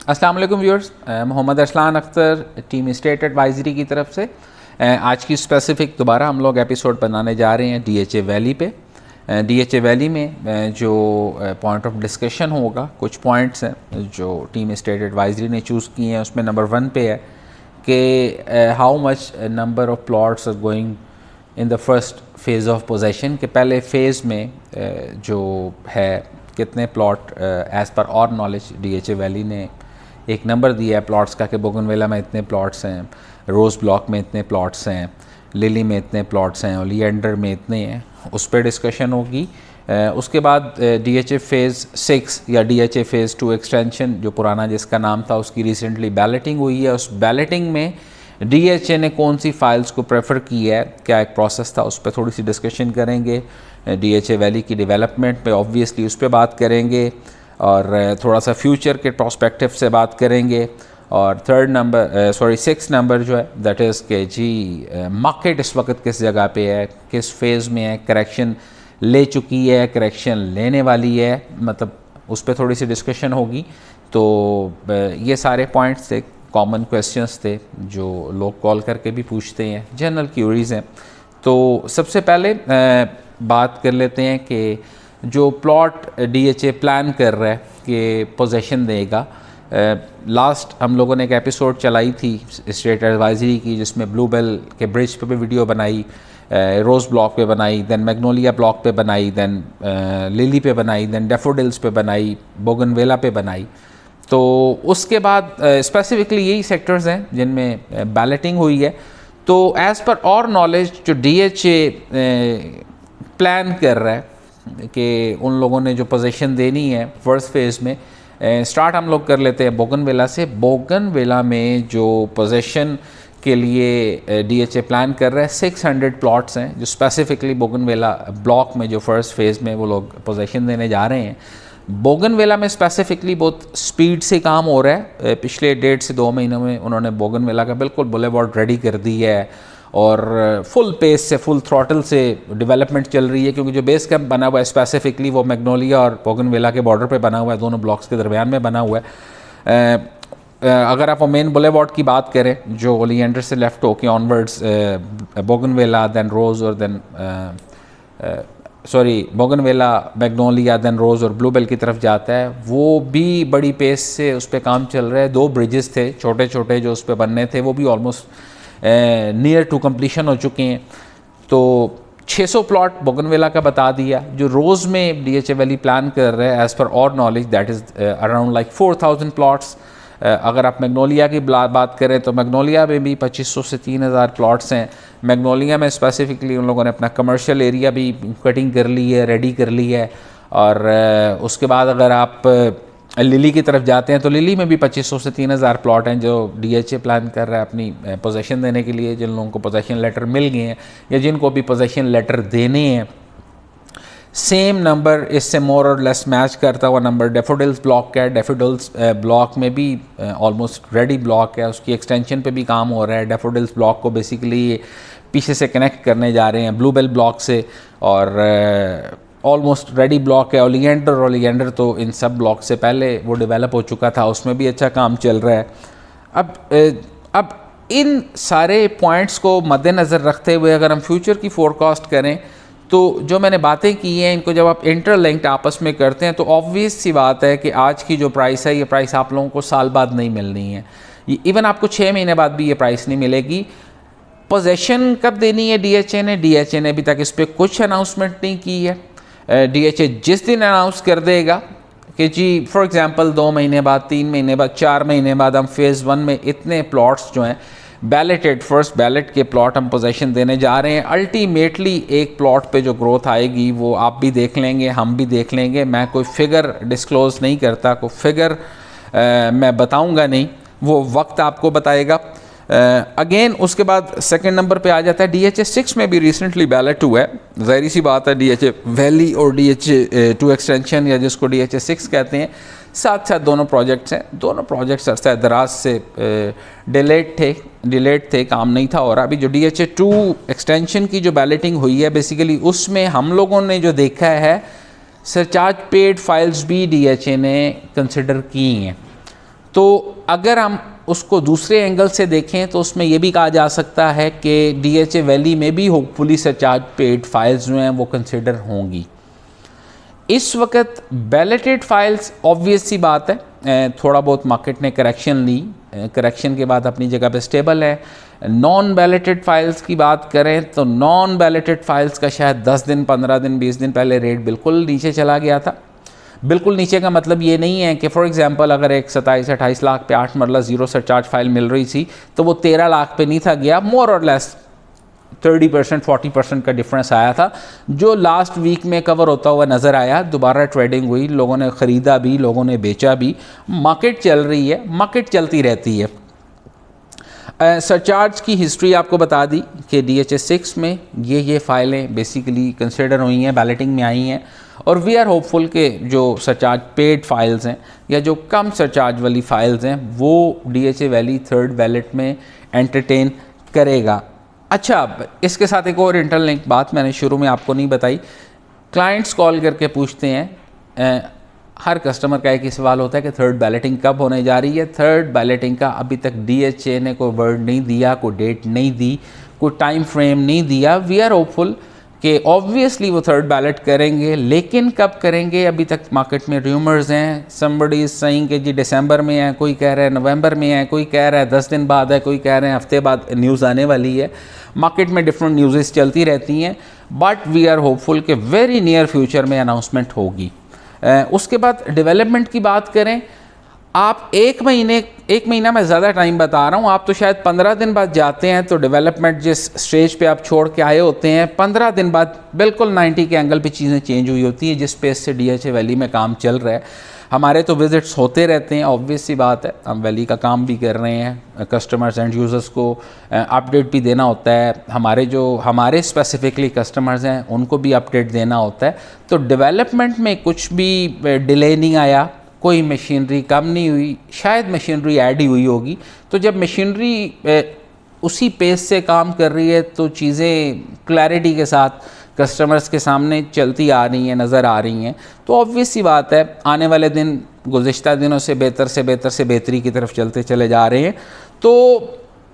السلام علیکم viewers, Muhammad Arsalan Akhtar team state advisory کی طرف سے آج کی اسپیسیفک دوبارہ ہم لوگ ایپیسوڈ بنانے جا رہے ہیں ڈی ایچ اے ویلی پہ۔ ڈی ایچ اے ویلی میں جو پوائنٹ آف ڈسکشن ہوگا، کچھ پوائنٹس ہیں جو ٹیم اسٹیٹ ایڈوائزری نے چوز کیے ہیں۔ اس میں نمبر 1 پہ ہے کہ how much number of plots are going in the first phase of position, کہ پہلے فیز میں جو ہے کتنے plot as per our knowledge D H A valley نے ایک نمبر دیا ہے پلاٹس کا کہ بوگن ویلا میں اتنے پلاٹس ہیں، روز بلاک میں اتنے پلاٹس ہیں، للی میں اتنے پلاٹس ہیں، اولیینڈر میں اتنے ہیں، اس پہ ڈسکشن ہوگی۔ اس کے بعد ڈی ایچ اے فیز 6 یا D H A phase 2 extension جو پرانا جس کا نام تھا، اس کی ریسنٹلی بیلٹنگ ہوئی ہے۔ اس بیلٹنگ میں ڈی ایچ اے نے کون سی فائلز کو پریفر کی ہے، کیا ایک پروسیس تھا، اس پہ تھوڑی سی ڈسکشن کریں گے۔ ڈی ایچ اے ویلی کی ڈیولپمنٹ پہ آبویسلی اس پہ بات کریں گے، اور تھوڑا سا فیوچر کے پراسپیکٹو سے بات کریں گے۔ اور 6 نمبر جو ہے دیٹ از کہ جی مارکیٹ اس وقت کس جگہ پہ ہے، کس فیز میں ہے، کریکشن لے چکی ہے، کریکشن لینے والی ہے، مطلب اس پہ تھوڑی سی ڈسکشن ہوگی۔ تو یہ سارے پوائنٹس تھے، کامن کویسچنس تھے جو لوگ کال کر کے بھی پوچھتے ہیں، جنرل کیوریز ہیں۔ تو سب سے پہلے بات کر لیتے ہیں کہ جو plot D H A plan کر رہا ہے کہ پوزیشن دے گا، لاسٹ ہم لوگوں نے ایک ایپیسوڈ چلائی تھی اسٹیٹ ایڈوائزری کی جس میں بلو بیل کے برج پہ بھی ویڈیو بنائی، روز بلاک پہ بنائی، دین میگنولیا بلاک پہ بنائی، دین للی پہ بنائی، دین ڈیفوڈلز پہ بنائی، بوگن ویلا پہ بنائی۔ تو اس کے بعد اسپیسیفکلی یہی سیکٹرز ہیں جن میں بیلٹنگ ہوئی ہے۔ تو ایز پر اور نالج جو ڈی ایچ اے پلان کر رہا ہے کہ ان لوگوں نے جو پوزیشن دینی ہے فرسٹ فیز میں، سٹارٹ ہم لوگ کر لیتے ہیں بوگن ویلا سے۔ بوگن ویلا میں جو پوزیشن کے لیے ڈی ایچ اے پلان کر رہا ہے 600 پلاٹس ہیں جو اسپیسیفکلی بوگن ویلا بلاک میں جو فرسٹ فیز میں وہ لوگ پوزیشن دینے جا رہے ہیں۔ بوگن ویلا میں اسپیسیفکلی بہت سپیڈ سے کام ہو رہا ہے۔ پچھلے 1.5 سے 2 مہینوں میں انہوں نے بوگن ویلا کا بالکل بولیوارڈ ریڈی کر دی ہے، اور فل پیس سے فل تھروٹل سے ڈیولپمنٹ چل رہی ہے، کیونکہ جو بیس کیمپ بنا ہوا ہے اسپیسیفکلی وہ میگنولیا اور بوگن ویلا کے بارڈر پہ بنا ہوا ہے، دونوں بلاکس کے درمیان میں بنا ہوا ہے۔ اگر آپ مین بولیوارڈ کی بات کریں جو اولیینڈر سے لیفٹ ہو کے آنورڈز بوگن ویلا دین روز اور دین بوگن ویلا میگنولیا دین روز اور بلو بیل کی طرف جاتا ہے، وہ بھی بڑی پیس سے اس پہ کام چل رہا ہے۔ 2 برجز تھے چھوٹے چھوٹے جو اس پہ بننے تھے، وہ بھی آلموسٹ نیئر ٹو کمپلیشن ہو چکے ہیں۔ تو 600 پلاٹ بوگن ویلا کا بتا دیا۔ جو روز میں D H A valley plan کر رہے ہیں as per our knowledge that is around like 4000 plots. اگر آپ میگنولیا کی بات کریں تو میگنولیا میں بھی 2500 سے 3000 پلاٹس ہیں۔ میگنولیا میں اسپیسیفکلی ان لوگوں نے اپنا کمرشل ایریا بھی کٹنگ کر لی ہے، ریڈی کر لی ہے۔ اور اس کے بعد اگر آپ للی کی طرف جاتے ہیں تو للی میں بھی 2500 سے 3000 پلاٹ ہیں جو ڈی ایچ اے پلان کر رہا ہے اپنی پوزیشن دینے کے لیے، جن لوگوں کو پوزیشن لیٹر مل گئے ہیں یا جن کو بھی پوزیشن لیٹر دینے ہیں۔ سیم نمبر اس سے مور اور لیس میچ کرتا ہوا نمبر ڈیفوڈلز بلاک کا ہے۔ ڈیفوڈلز بلاک میں بھی آلموسٹ ریڈی بلاک ہے، اس کی ایکسٹینشن پہ بھی کام ہو رہا ہے۔ ڈیفوڈلز بلاک کو بیسیکلی پیچھے سے کنیکٹ کرنے جا رہے ہیں بلو بیل بلاک سے، اور آلموسٹ ریڈی بلاک ہے۔ اولیینڈر تو ان سب بلاک سے پہلے وہ ڈیولپ ہو چکا تھا، اس میں بھی اچھا کام چل رہا ہے۔ اب ان سارے پوائنٹس کو مد نظر رکھتے ہوئے اگر ہم فیوچر کی فورکاسٹ کریں تو جو میں نے باتیں کی ہیں ان کو جب آپ انٹر لنکڈ آپس میں کرتے ہیں تو آبویس سی بات ہے کہ آج کی جو پرائس ہے یہ پرائس آپ لوگوں کو سال بعد نہیں ملنی ہے، ایون آپ کو 6 مہینے بعد بھی یہ پرائس نہیں ملے گی۔ پوزیشن کب دینی ہے ڈی ایچ اے نے؟ ڈی ایچ اے نے ابھی تک اس پہ کچھ اناؤنسمنٹ نہیں کی ہے۔ ڈی ایچ اے جس دن اناؤنس کر دے گا کہ جی فار ایگزامپل 2 مہینے بعد، 3 مہینے بعد، 4 مہینے بعد ہم فیز 1 میں اتنے پلاٹس جو ہیں بیلٹڈ فرسٹ بیلٹ کے پلاٹ ہم پوزیشن دینے جا رہے ہیں، الٹیمیٹلی ایک پلاٹ پہ جو گروتھ آئے گی وہ آپ بھی دیکھ لیں گے، ہم بھی دیکھ لیں گے۔ میں کوئی فگر ڈسکلوز نہیں کرتا، کوئی فگر میں بتاؤں گا نہیں، وہ وقت آپ کو بتائے گا۔ اگین اس کے بعد سیکنڈ نمبر پہ آ جاتا ہے ڈی ایچ اے 6 میں بھی ریسنٹلی بیلٹ ہوا ہے۔ ظاہری سی بات ہے ڈی ایچ اے ویلی اور ڈی ایچ اے 2 ایکسٹینشن یا جس کو ڈی ایچ اے 6 کہتے ہیں، ساتھ ساتھ دونوں پروجیکٹس ہیں۔ دونوں پروجیکٹس عرصہ دراز سے ڈیلیٹ تھے، کام نہیں تھا ہو رہا۔ ابھی جو ڈی ایچ اے 2 ایکسٹینشن کی جو بیلٹنگ ہوئی ہے بیسیکلی اس میں ہم لوگوں نے جو دیکھا ہے سرچارج پیڈ فائلز بھی ڈی ایچ اے نے کنسیڈر کی ہیں۔ تو اگر ہم اس کو دوسرے اینگل سے دیکھیں تو اس میں یہ بھی کہا جا سکتا ہے کہ ڈی ایچ اے ویلی میں بھی ہوپ فلی سرچارج پیڈ فائلز جو ہیں وہ کنسیڈر ہوں گی. اس وقت بیلٹڈ فائلز آبویس سی بات ہے تھوڑا بہت مارکیٹ نے کریکشن لی, کریکشن کے بعد اپنی جگہ پہ سٹیبل ہے. نان بیلٹڈ فائلز کی بات کریں تو نان بیلٹڈ فائلز کا شاید 10 دن 15 دن 20 دن پہلے ریٹ بالکل نیچے چلا گیا تھا. بالکل نیچے کا مطلب یہ نہیں ہے کہ فار ایگزامپل اگر ایک 27-28 لاکھ پہ 8 مرلہ زیرو سرچارج فائل مل رہی تھی تو وہ 13 لاکھ پہ نہیں تھا گیا, مور اور لیس 30% 40% کا ڈفرنس آیا تھا, جو لاسٹ ویک میں کور ہوتا ہوا نظر آیا. دوبارہ ٹریڈنگ ہوئی, لوگوں نے خریدا بھی, لوگوں نے بیچا بھی, مارکیٹ چل رہی ہے, مارکیٹ چلتی رہتی ہے. سرچارج کی ہسٹری آپ کو بتا دی کہ ڈی ایچ اے 6 میں یہ فائلیں بیسیکلی کنسیڈر ہوئی ہیں, بیلٹنگ میں آئی ہیں, اور وی آر ہوپ فل کہ جو سرچارج پیڈ فائلز ہیں یا جو کم سرچارج والی فائلز ہیں وہ D H A valley third belt میں انٹرٹین کرے گا. اچھا, اس کے ساتھ ایک اور انٹر لنک بات میں نے شروع میں آپ کو نہیں بتائی. کلائنٹس کال کر کے پوچھتے ہیں, ہر کسٹمر کا ایک ہی سوال ہوتا ہے کہ تھرڈ بیلٹنگ کب ہونے جا رہی ہے. تھرڈ بیلٹنگ کا ابھی تک ڈی ایچ اے نے کوئی ورڈ نہیں دیا, کوئی ڈیٹ نہیں دی, کوئی ٹائم فریم نہیں دیا. وی آر ہوپ فل کہ آبویسلی وہ تھرڈ بیلٹ کریں گے, لیکن کب کریں گے ابھی تک مارکیٹ میں ریومرز ہیں. somebody is saying کہ جی دسمبر میں ہے, کوئی کہہ رہا ہے نومبر میں ہے, کوئی کہہ رہا ہے 10 دن بعد ہے, کوئی کہہ رہے ہیں ہفتے بعد نیوز آنے والی ہے. مارکیٹ میں ڈفرنٹ نیوزز چلتی رہتی ہیں, بٹ وی آر ہوپ فل کہ ویری نیئر فیوچر میں اناؤنسمنٹ ہوگی. اس کے بعد ڈیولپمنٹ کی بات کریں, آپ ایک مہینہ میں زیادہ ٹائم بتا رہا ہوں, آپ تو شاید 15 دن بعد جاتے ہیں تو ڈیولپمنٹ جس سٹیج پہ آپ چھوڑ کے آئے ہوتے ہیں 15 دن بعد بالکل 90 کے اینگل پہ چیزیں چینج ہوئی ہوتی ہیں جس پیس سے ڈی ایچ اے ویلی میں کام چل رہا ہے. ہمارے تو وزٹس ہوتے رہتے ہیں, آبویس سی بات ہے, ہم ویلی کا کام بھی کر رہے ہیں, کسٹمرز اینڈ یوزرز کو اپڈیٹ بھی دینا ہوتا ہے, ہمارے اسپیسیفکلی کسٹمرز ہیں ان کو بھی اپڈیٹ دینا ہوتا ہے. تو ڈیولپمنٹ میں کچھ بھی ڈیلے نہیں آیا, کوئی مشینری کم نہیں ہوئی, شاید مشینری ایڈ ہی ہوئی ہوگی. تو جب مشینری اسی پیس سے کام کر رہی ہے تو چیزیں کلیئرٹی کے ساتھ کسٹمرز کے سامنے چلتی آ رہی ہیں, نظر آ رہی ہیں. تو آبویس سی بات ہے آنے والے دن گزشتہ دنوں سے بہتری کی طرف چلتے چلے جا رہے ہیں. تو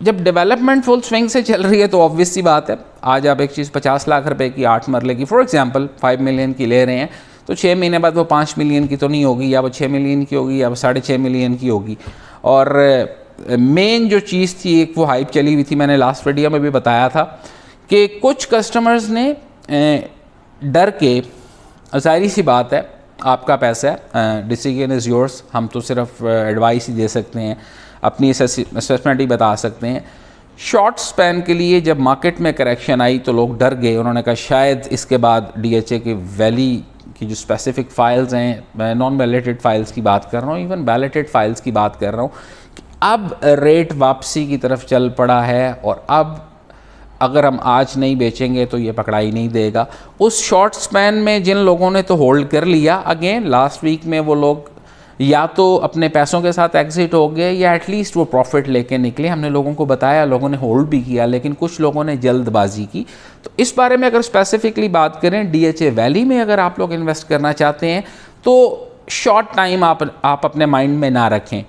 جب ڈیولپمنٹ فل سوئنگ سے چل رہی ہے تو آبویس سی بات ہے آج آپ ایک چیز 50 لاکھ روپے کی 8 مرلے کی فار ایگزامپل 5 ملین کی لے رہے ہیں تو 6 مہینے بعد وہ 5 ملین کی تو نہیں ہوگی, یا وہ 6 ملین کی ہوگی, یا وہ 6.5 ملین کی ہوگی. اور مین جو چیز تھی ایک وہ ہائپ چلی ہوئی تھی, میں نے لاسٹ ویڈیو میں بھی بتایا تھا کہ کچھ کسٹمرز نے ڈر کے, ظاہری سی بات ہے آپ کا پیسہ ہے, ڈیسیژن از یورس, ہم تو صرف ایڈوائس ہی دے سکتے ہیں, اپنی اسیسمنٹ ہی بتا سکتے ہیں. شارٹ سپین کے لیے جب مارکیٹ میں کریکشن آئی تو لوگ ڈر گئے, انہوں نے کہا شاید اس کے بعد ڈی ایچ اے کی ویلی کی جو اسپیسیفک فائلز ہیں, میں نان بیلٹڈ فائلز کی بات کر رہا ہوں, ایون بیلٹڈ فائلز کی بات کر رہا ہوں, کہ اب ریٹ واپسی کی طرف چل پڑا ہے اور اب اگر ہم آج نہیں بیچیں گے تو یہ پکڑائی نہیں دے گا. اس شارٹ سپین میں جن لوگوں نے تو ہولڈ کر لیا, اگین لاسٹ ویک میں وہ لوگ یا تو اپنے پیسوں کے ساتھ ایگزٹ ہو گئے یا ایٹ لیسٹ وہ پروفٹ لے کے نکلے. ہم نے لوگوں کو بتایا, لوگوں نے ہولڈ بھی کیا, لیکن کچھ لوگوں نے جلد بازی کی. تو اس بارے میں اگر اسپیسیفکلی بات کریں, ڈی ایچ اے ویلی میں اگر آپ لوگ انویسٹ کرنا چاہتے ہیں تو شارٹ ٹائم آپ اپنے مائنڈ میں نہ رکھیں.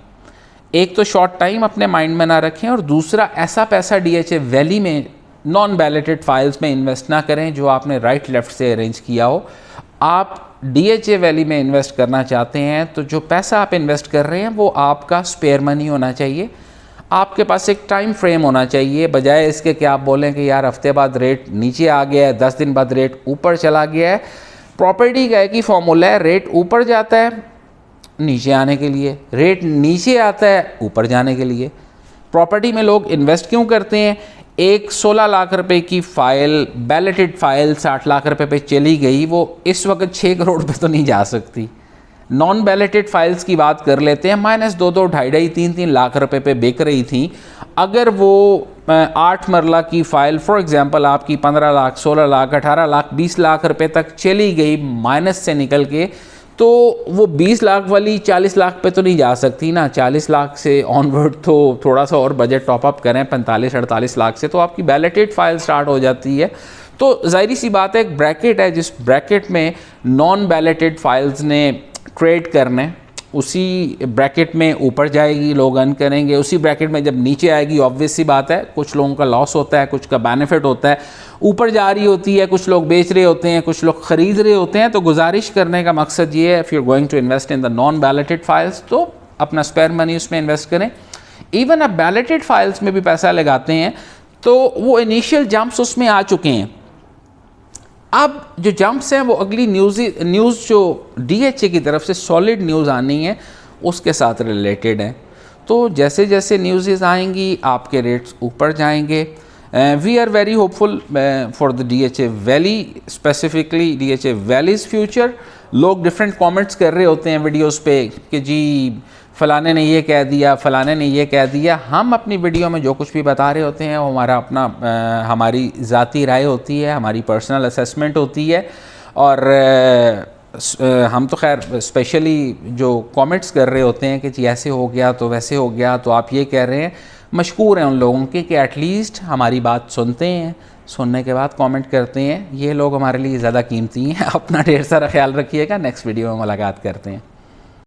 ایک تو شارٹ ٹائم اپنے مائنڈ میں نہ رکھیں, اور دوسرا ایسا پیسہ ڈی ایچ اے ویلی میں نان بیلٹڈ فائلز میں انویسٹ نہ کریں جو آپ نے رائٹ لیفٹ سے ارینج کیا ہو. آپ ڈی ایچ اے ویلی میں انویسٹ کرنا چاہتے ہیں تو جو پیسہ آپ انویسٹ کر رہے ہیں وہ آپ کا اسپیئر منی ہونا چاہیے. آپ کے پاس ایک ٹائم فریم ہونا چاہیے, بجائے اس کے کہ آپ بولیں کہ یار ہفتے بعد ریٹ نیچے آ گیا ہے, 10 دن بعد ریٹ اوپر چلا گیا ہے. پراپرٹی کا ایک ہی فارمولا ہے, ریٹ اوپر جاتا ہے نیچے آنے کے لیے, ریٹ نیچے آتا ہے اوپر جانے کے لیے. پراپرٹی میں لوگ انویسٹ کیوں کرتے ہیں؟ ایک 16 لاکھ روپے کی فائل, بیلٹڈ فائل 60 لاکھ روپے پہ چلی گئی, وہ اس وقت 6 کروڑ پہ تو نہیں جا سکتی. نان بیلٹڈ فائلز کی بات کر لیتے ہیں, -2 2.5 3 لاکھ روپے پہ بک رہی تھیں. اگر وہ 8 مرلہ کی فائل فار ایگزامپل آپ کی 15 لاکھ 16 لاکھ 18 لاکھ 20 لاکھ روپے تک چلی گئی مائنس سے نکل کے, تو وہ 20 لاکھ والی 40 لاکھ پہ تو نہیں جا سکتی نا. 40 لاکھ سے آن ورڈ تو تھوڑا سا اور بجٹ ٹاپ اپ کریں 45-48 لاکھ سے, تو آپ کی بیلٹڈ فائل سٹارٹ ہو جاتی ہے. تو ظاہری سی بات ہے ایک بریکٹ ہے جس بریکٹ میں نان بیلٹڈ فائلز نے ٹریڈ کرنے, اسی بریکٹ میں اوپر جائے گی، لوگ ارن کریں گے، اسی بریکٹ میں جب نیچے آئے گی آبویس سی بات ہے کچھ لوگوں کا لاس ہوتا ہے، کچھ کا بینیفٹ ہوتا ہے، اوپر جا رہی ہوتی ہے، کچھ لوگ بیچ رہے ہوتے ہیں، کچھ لوگ خرید رہے ہوتے ہیں. تو گزارش کرنے کا مقصد یہ ہے if you are going to invest in the non belted files تو اپنا اسپیئر منی اس میں انویسٹ کریں. ایون آپ بیلٹڈ فائلس میں بھی پیسہ لگاتے ہیں تو وہ انیشیل جمپس اس میں آ چکے ہیں. اب جو جمپس ہیں وہ اگلی نیوز جو ڈی ایچ اے کی طرف سے سالڈ نیوز آنی ہے اس کے ساتھ ریلیٹڈ ہیں. تو جیسے جیسے نیوزز آئیں گی آپ کے ریٹس اوپر جائیں گے. We are very hopeful for the D H A valley, specifically D H A valley's future. لوگ ڈفرینٹ کامنٹس کر رہے ہوتے ہیں ویڈیوز پہ کہ جی فلانے نے یہ کہہ دیا، فلانے نے یہ کہہ دیا. ہم اپنی ویڈیو میں جو کچھ بھی بتا رہے ہوتے ہیں وہ ہمارا اپنا ہماری ذاتی رائے ہوتی ہے، ہماری پرسنل اسیسمنٹ ہوتی ہے. اور ہم تو خیر اسپیشلی جو کامنٹس کر رہے ہوتے ہیں کہ جی ایسے ہو گیا تو ویسے ہو گیا تو آپ یہ کہہ رہے ہیں، مشکور ہیں ان لوگوں کے کہ ایٹ لیسٹ ہماری بات سنتے ہیں، سننے کے بعد کامنٹ کرتے ہیں. یہ لوگ ہمارے لیے زیادہ قیمتی ہیں. اپنا ڈھیر سارا خیال رکھیے گا. نیکسٹ ویڈیو میں ملاقات کرتے ہیں.